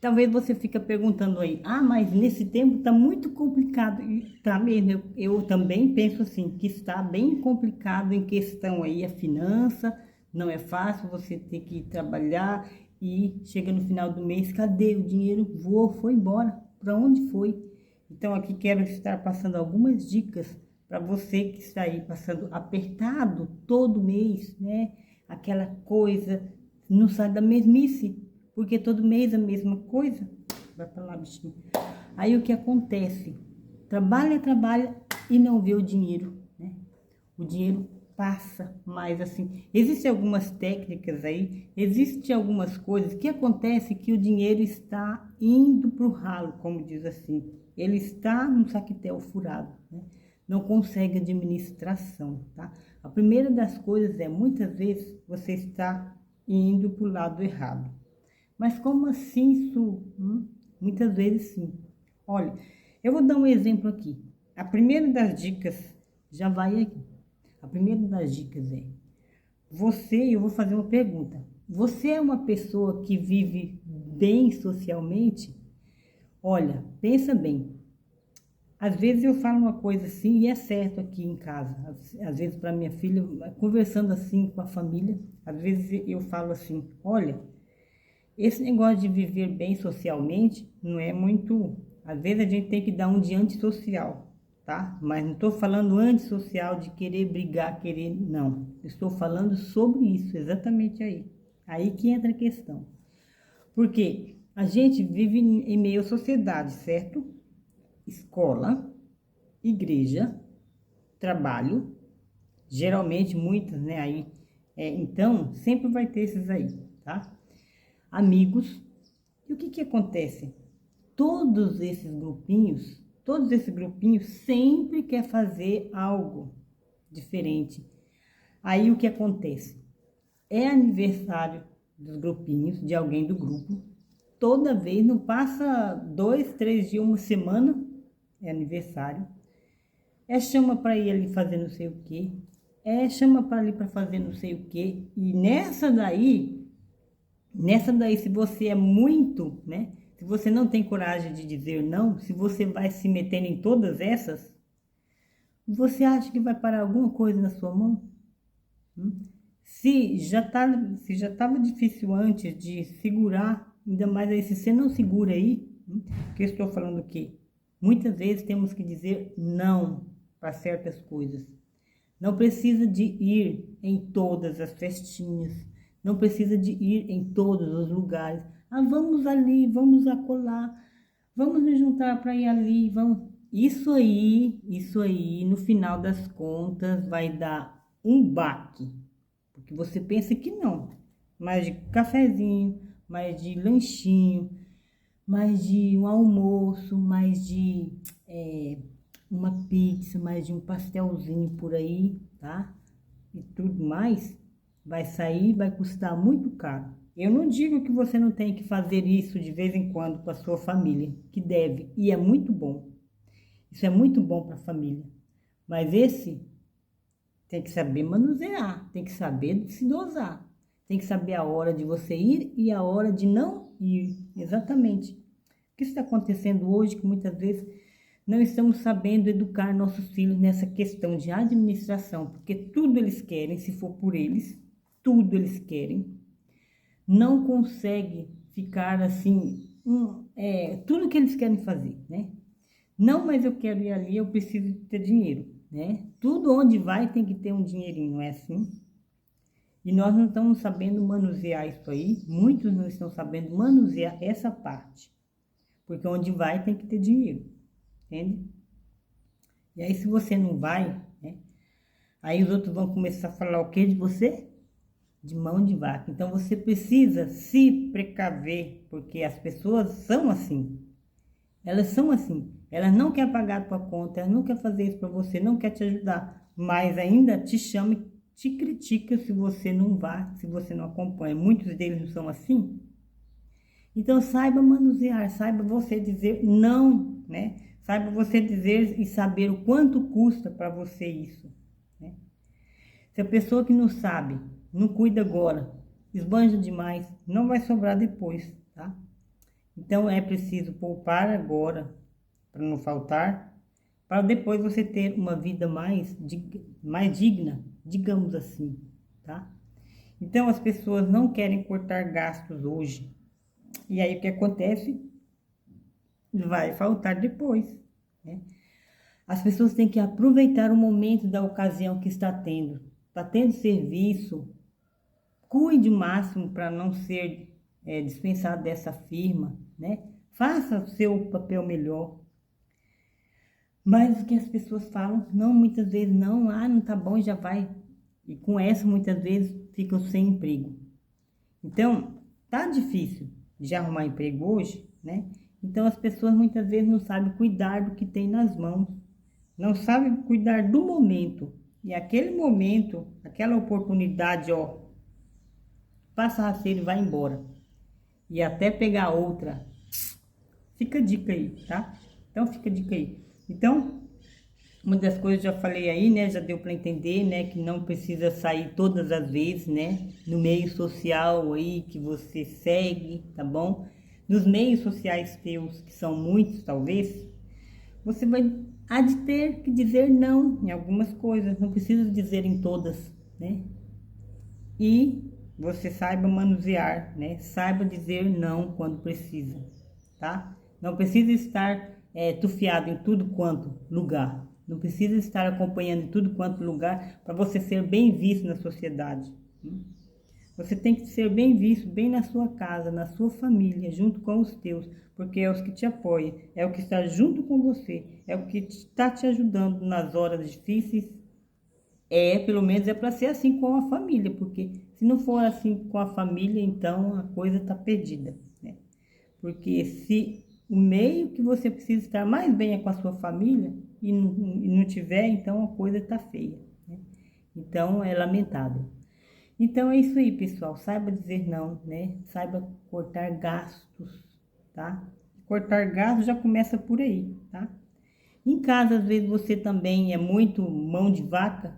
Talvez você fica perguntando aí, mas nesse tempo está muito complicado. E tá mesmo, eu também penso assim, que está bem complicado em questão aí a finança, não é fácil você ter que trabalhar e chega no final do mês, cadê o dinheiro? Voou, foi embora, para onde foi? Então aqui quero estar passando algumas dicas para você que está aí passando apertado todo mês, né? Aquela coisa, não sai da mesmice, porque todo mês a mesma coisa. Vai pra lá, bichinho. Aí o que acontece? Trabalha, trabalha e não vê o dinheiro, né? O dinheiro passa, mas assim, existem algumas técnicas aí, existem algumas coisas que acontece que o dinheiro está indo pro ralo, como diz assim. Ele está no saquetel furado, né? Não consegue administração, tá? A primeira das coisas é, muitas vezes, você está indo para o lado errado. Mas como assim isso? Muitas vezes sim. Olha, eu vou dar um exemplo aqui. A primeira das dicas já vai aqui. A primeira das dicas é, eu vou fazer uma pergunta. Você é uma pessoa que vive bem socialmente? Olha, pensa bem. Às vezes eu falo uma coisa assim e é certo aqui em casa. Às vezes para minha filha, conversando assim com a família, às vezes eu falo assim, olha, esse negócio de viver bem socialmente não é muito. Às vezes a gente tem que dar um de antissocial, tá? Mas não estou falando antissocial de querer brigar, querer. Não. Estou falando sobre isso, exatamente aí. Aí que entra a questão. Porque a gente vive em meio à sociedade, certo? Escola, igreja, trabalho, geralmente muitas, né? Aí, então, sempre vai ter esses aí, tá? Amigos. E o que que acontece? Todos esses grupinhos sempre quer fazer algo diferente. Aí o que acontece? É aniversário dos grupinhos, de alguém do grupo. Toda vez, não passa 2, 3 dias, uma semana, é aniversário. Chama para ir ali fazer não sei o quê. Chama para ali para fazer não sei o quê. E nessa daí, se você é muito, né? Se você não tem coragem de dizer não, se você vai se metendo em todas essas, você acha que vai parar alguma coisa na sua mão? Hum? Se já estava difícil antes de segurar, ainda mais aí, se você não segura aí, que eu estou falando o quê? Muitas vezes temos que dizer não para certas coisas. Não precisa de ir em todas as festinhas, não precisa de ir em todos os lugares. Vamos ali, vamos acolá, vamos nos juntar para ir ali, vamos. Isso aí, no final das contas, vai dar um baque, porque você pensa que não, mais de cafezinho, mais de lanchinho, mais de um almoço, mais de uma pizza, mais de um pastelzinho por aí, tá? E tudo mais, vai sair, vai custar muito caro. Eu não digo que você não tem que fazer isso de vez em quando com a sua família, que deve, e é muito bom. Isso é muito bom para a família. Mas esse tem que saber manusear, tem que saber se dosar. Tem que saber a hora de você ir e a hora de não ir. Exatamente. O que está acontecendo hoje, que muitas vezes não estamos sabendo educar nossos filhos nessa questão de administração, porque tudo eles querem, se for por eles, tudo eles querem. Não consegue ficar assim, tudo que eles querem fazer, né? Não, mas eu quero ir ali, eu preciso ter dinheiro, né? Tudo onde vai tem que ter um dinheirinho, não é assim? E nós não estamos sabendo manusear isso aí, muitos não estão sabendo manusear essa parte, porque onde vai tem que ter dinheiro, entende? E aí se você não vai, né? Aí os outros vão começar a falar o que de você? De mão de vaca. Então você precisa se precaver, porque as pessoas são assim. Elas são assim. Elas não querem pagar a tua conta, elas não querem fazer isso para você, não querem te ajudar, mas ainda te chama e te critica se você não vá, se você não acompanha. Muitos deles não são assim. Então saiba manusear, saiba você dizer não, né? Saiba você dizer e saber o quanto custa para você isso, né? Se a pessoa que não sabe, não cuida agora, esbanja demais, não vai sobrar depois, tá? Então é preciso poupar agora, para não faltar, para depois você ter uma vida mais digna, digamos assim, tá? Então as pessoas não querem cortar gastos hoje. E aí o que acontece? Vai faltar depois, né? As pessoas têm que aproveitar o momento da ocasião que está tendo. Está tendo serviço, cuide o máximo para não ser dispensado dessa firma, né? Faça o seu papel melhor. Mas o que as pessoas falam, não, muitas vezes não, não tá bom, já vai. E com essa, muitas vezes, ficam sem emprego. Então, tá difícil de arrumar emprego hoje, né? Então, as pessoas muitas vezes não sabem cuidar do que tem nas mãos, não sabem cuidar do momento. E aquele momento, aquela oportunidade, ó, passa rasteiro e vai embora. E até pegar outra. Fica a dica aí, tá? Então, fica a dica aí. Então, muitas coisas já falei aí, né? Já deu para entender, né? Que não precisa sair todas as vezes, né? No meio social aí que você segue, tá bom? Nos meios sociais teus, que são muitos, talvez, você há de ter que dizer não em algumas coisas. Não precisa dizer em todas, né? E você saiba manusear, né? Saiba dizer não quando precisa, tá? Não precisa estar tufiado em tudo quanto lugar. Não precisa estar acompanhando em tudo quanto lugar para você ser bem visto na sociedade. Você tem que ser bem visto, bem na sua casa, na sua família, junto com os teus, porque é os que te apoiam, é o que está junto com você, é o que está te ajudando nas horas difíceis. Pelo menos é para ser assim com a família, porque se não for assim com a família, então a coisa está perdida, né? Porque se o meio que você precisa estar mais bem é com a sua família e não tiver, então a coisa está feia, né? Então é lamentável. Então é isso aí, pessoal. Saiba dizer não, né? Saiba cortar gastos, tá? Cortar gastos já começa por aí, tá? Em casa, às vezes você também é muito mão de vaca,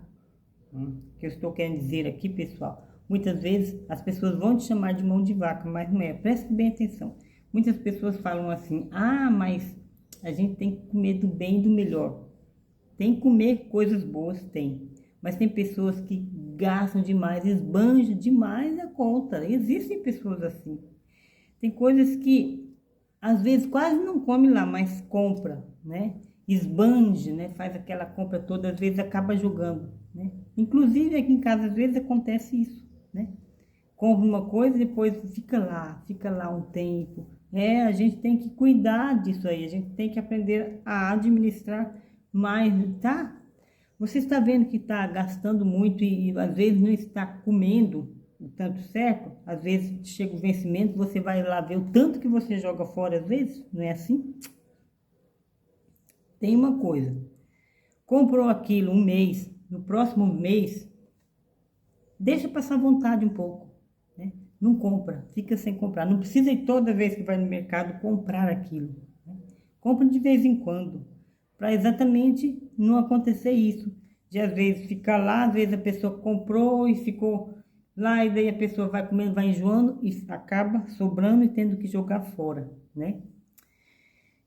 que eu estou querendo dizer aqui, pessoal. Muitas vezes as pessoas vão te chamar de mão de vaca, mas não é. Preste bem atenção. Muitas pessoas falam assim: mas a gente tem que comer do bem e do melhor. Tem que comer coisas boas, tem. Mas tem pessoas que gastam demais, esbanjam demais a conta. Existem pessoas assim. Tem coisas que às vezes quase não come lá, mas compra, né? Esbanja, né? Faz aquela compra toda, às vezes acaba jogando, né? Inclusive aqui em casa às vezes acontece isso, né? Compra uma coisa e depois fica lá um tempo. A gente tem que cuidar disso aí, a gente tem que aprender a administrar mais, tá? Você está vendo que está gastando muito e às vezes não está comendo o tanto certo? Às vezes chega o vencimento, você vai lá ver o tanto que você joga fora, às vezes, não é assim? Tem uma coisa, comprou aquilo um mês, no próximo mês, deixa passar vontade um pouco, né? Não compra, fica sem comprar. Não precisa ir toda vez que vai no mercado comprar aquilo, né? Compra de vez em quando, para exatamente não acontecer isso. De às vezes ficar lá, às vezes a pessoa comprou e ficou lá, e daí a pessoa vai comendo, vai enjoando e acaba sobrando e tendo que jogar fora, né?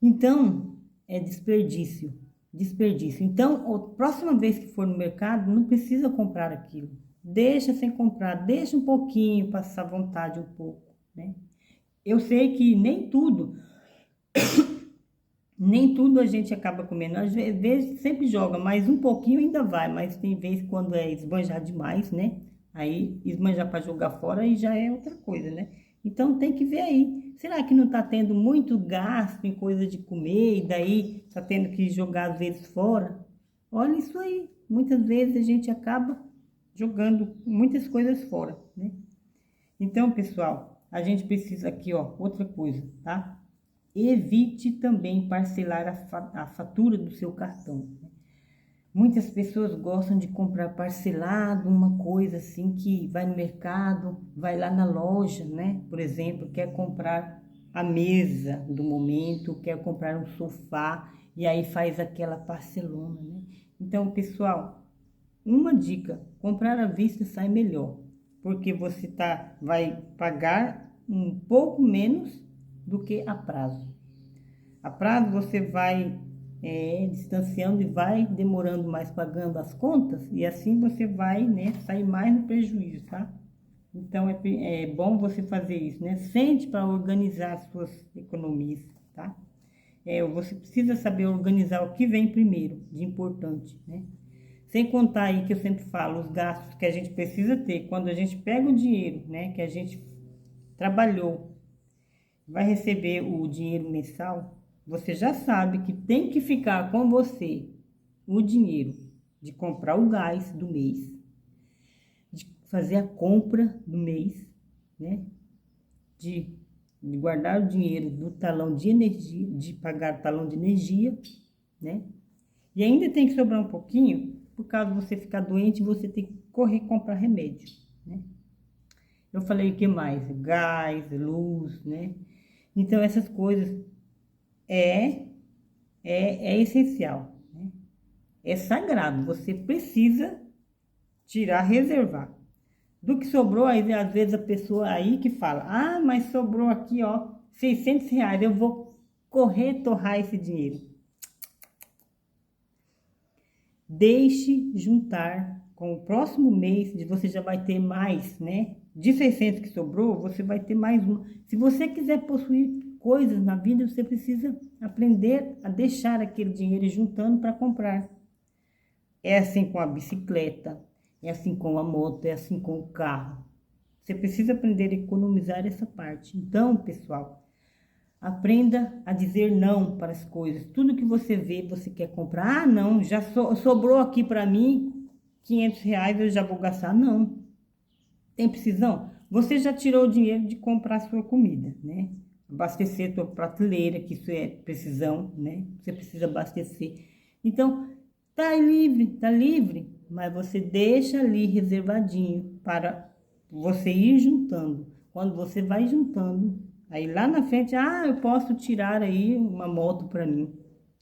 Então, é desperdício, desperdício. Então, a próxima vez que for no mercado, não precisa comprar aquilo. Deixa sem comprar, deixa um pouquinho, passar vontade um pouco, né? Eu sei que nem tudo a gente acaba comendo. Às vezes sempre joga, mas um pouquinho ainda vai. Mas tem vezes quando é esbanjar demais, né? Aí esbanjar para jogar fora e já é outra coisa, né? Então tem que ver aí. Será que não está tendo muito gasto em coisa de comer e daí está tendo que jogar às vezes fora? Olha isso aí. Muitas vezes a gente acaba jogando muitas coisas fora, né? Então, pessoal, a gente precisa aqui, ó, outra coisa, tá? Evite também parcelar a fatura do seu cartão. Muitas pessoas gostam de comprar parcelado, uma coisa assim que vai no mercado, vai lá na loja, né? Por exemplo, quer comprar a mesa do momento, quer comprar um sofá e aí faz aquela parcelona, né? Então, pessoal, uma dica, comprar à vista sai melhor, porque você vai pagar um pouco menos do que a prazo. A prazo você vai distanciando e vai demorando mais pagando as contas, e assim você vai, né, sair mais no prejuízo, tá? Então é bom você fazer isso, né? Sente para organizar as suas economias, tá? Você precisa saber organizar o que vem primeiro, de importante, né? Sem contar aí que eu sempre falo, os gastos que a gente precisa ter quando a gente pega o dinheiro, né, que a gente trabalhou, vai receber o dinheiro mensal, você já sabe que tem que ficar com você o dinheiro de comprar o gás do mês, de fazer a compra do mês, né? De guardar o dinheiro do talão de energia, de pagar o talão de energia, né? E ainda tem que sobrar um pouquinho, por causa de você ficar doente, você tem que correr comprar remédio, né? Eu falei o que mais? Gás, luz, né? Então, essas coisas é essencial, né? É sagrado, você precisa tirar, reservar. Do que sobrou, aí, às vezes a pessoa aí que fala, ah, mas sobrou aqui, ó, R$ 600, eu vou correr torrar esse dinheiro. Deixe juntar, com o próximo mês, você já vai ter mais, né? De 600 que sobrou, você vai ter mais um. Se você quiser possuir coisas na vida, você precisa aprender a deixar aquele dinheiro juntando para comprar. É assim com a bicicleta, é assim com a moto, é assim com o carro. Você precisa aprender a economizar essa parte. Então, pessoal, aprenda a dizer não para as coisas. Tudo que você vê, você quer comprar. Ah, não, já sobrou aqui para mim R$ 500, eu já vou gastar. Não. Tem precisão? Você já tirou o dinheiro de comprar a sua comida, né? Abastecer a tua prateleira, que isso é precisão, né? Você precisa abastecer. Então, tá livre, mas você deixa ali reservadinho para você ir juntando. Quando você vai juntando, aí lá na frente, eu posso tirar aí uma moto para mim.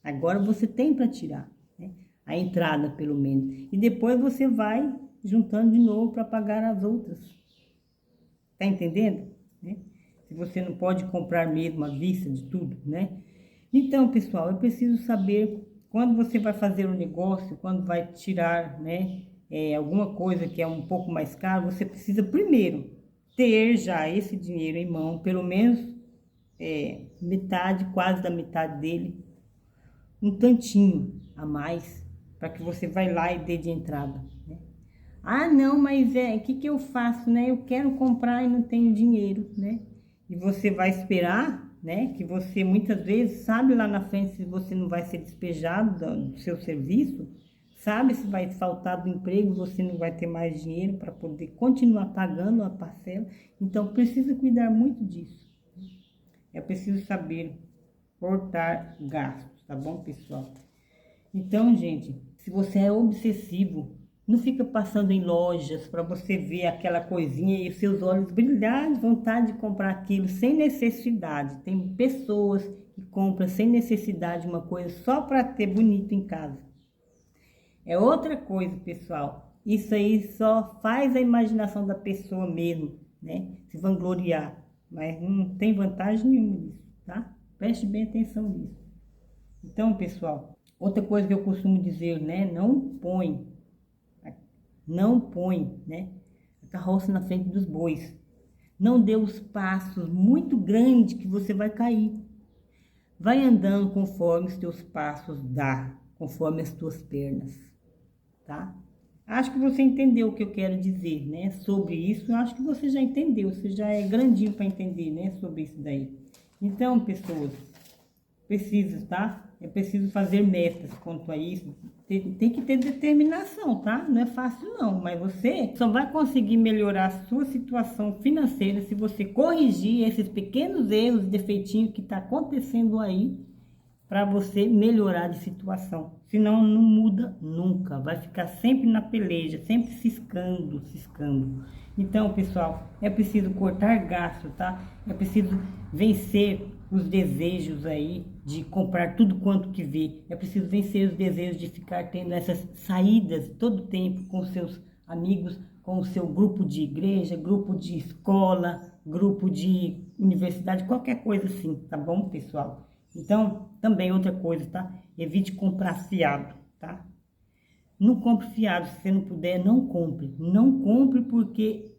Agora você tem para tirar, né? A entrada pelo menos. E depois você vai juntando de novo para pagar as outras. Tá entendendo? Né? Se você não pode comprar mesmo à vista de tudo, né? Então, pessoal, eu preciso saber quando você vai fazer um negócio, quando vai tirar, né, alguma coisa que é um pouco mais caro, você precisa primeiro ter já esse dinheiro em mão, pelo menos metade, quase da metade dele, um tantinho a mais, para que você vai lá e dê de entrada, né? Ah, não, mas o que eu faço, né? Eu quero comprar e não tenho dinheiro, né? E você vai esperar, né? Que você muitas vezes sabe lá na frente se você não vai ser despejado do seu serviço, sabe se vai faltar do emprego, você não vai ter mais dinheiro para poder continuar pagando a parcela. Então, precisa cuidar muito disso. É preciso saber cortar gastos, tá bom, pessoal? Então, gente, se você é obsessivo, não fica passando em lojas para você ver aquela coisinha e os seus olhos brilhar de vontade de comprar aquilo sem necessidade. Tem pessoas que compram sem necessidade uma coisa só para ter bonito em casa. É outra coisa, pessoal. Isso aí só faz a imaginação da pessoa mesmo, né? Se vangloriar. Mas não tem vantagem nenhuma nisso, tá? Preste bem atenção nisso. Então, pessoal, outra coisa que eu costumo dizer, né? Não põe, né, a carroça na frente dos bois. Não dê os passos muito grandes que você vai cair. Vai andando conforme os teus passos dá, conforme as tuas pernas, tá? Acho que você entendeu o que eu quero dizer, né? Sobre isso, acho que você já entendeu, você já é grandinho para entender, né? Sobre isso daí. Então, pessoas, precisa, tá? É preciso fazer metas quanto a isso. Tem que ter determinação, tá? Não é fácil não, mas você só vai conseguir melhorar a sua situação financeira se você corrigir esses pequenos erros, defeitinhos que tá acontecendo aí, para você melhorar de situação. Senão não muda nunca, vai ficar sempre na peleja, sempre ciscando. Então, pessoal, é preciso cortar gasto, tá? É preciso vencer os desejos aí de comprar tudo quanto que vê. É preciso vencer os desejos de ficar tendo essas saídas todo tempo com seus amigos, com o seu grupo de igreja, grupo de escola, grupo de universidade, qualquer coisa assim, tá bom, pessoal? Então, também outra coisa, tá? Evite comprar fiado, tá? Não compre fiado, se você não puder, não compre. Não compre porque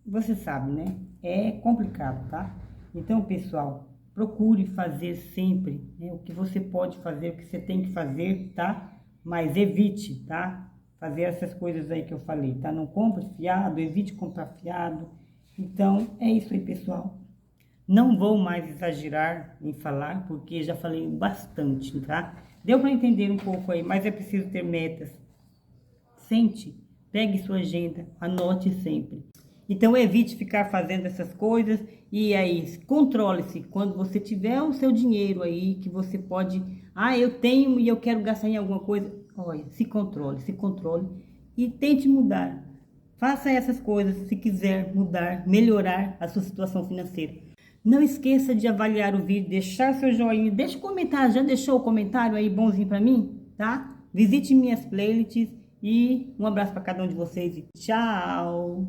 você sabe, né? É complicado, tá? Então, pessoal, procure fazer sempre, né, o que você pode fazer, o que você tem que fazer, tá? Mas evite, tá? Fazer essas coisas aí que eu falei, tá? Não compre fiado, evite comprar fiado. Então, é isso aí, pessoal. Não vou mais exagerar em falar, porque já falei bastante, tá? Deu para entender um pouco aí, mas é preciso ter metas. Sente, pegue sua agenda, anote sempre. Então, evite ficar fazendo essas coisas e aí, controle-se. Quando você tiver o seu dinheiro aí, que você pode... Ah, eu tenho e eu quero gastar em alguma coisa. Olha, se controle e tente mudar. Faça essas coisas se quiser mudar, melhorar a sua situação financeira. Não esqueça de avaliar o vídeo, deixar seu joinha, deixa o comentário, já deixou o comentário aí bonzinho pra mim, tá? Visite minhas playlists e um abraço para cada um de vocês e tchau!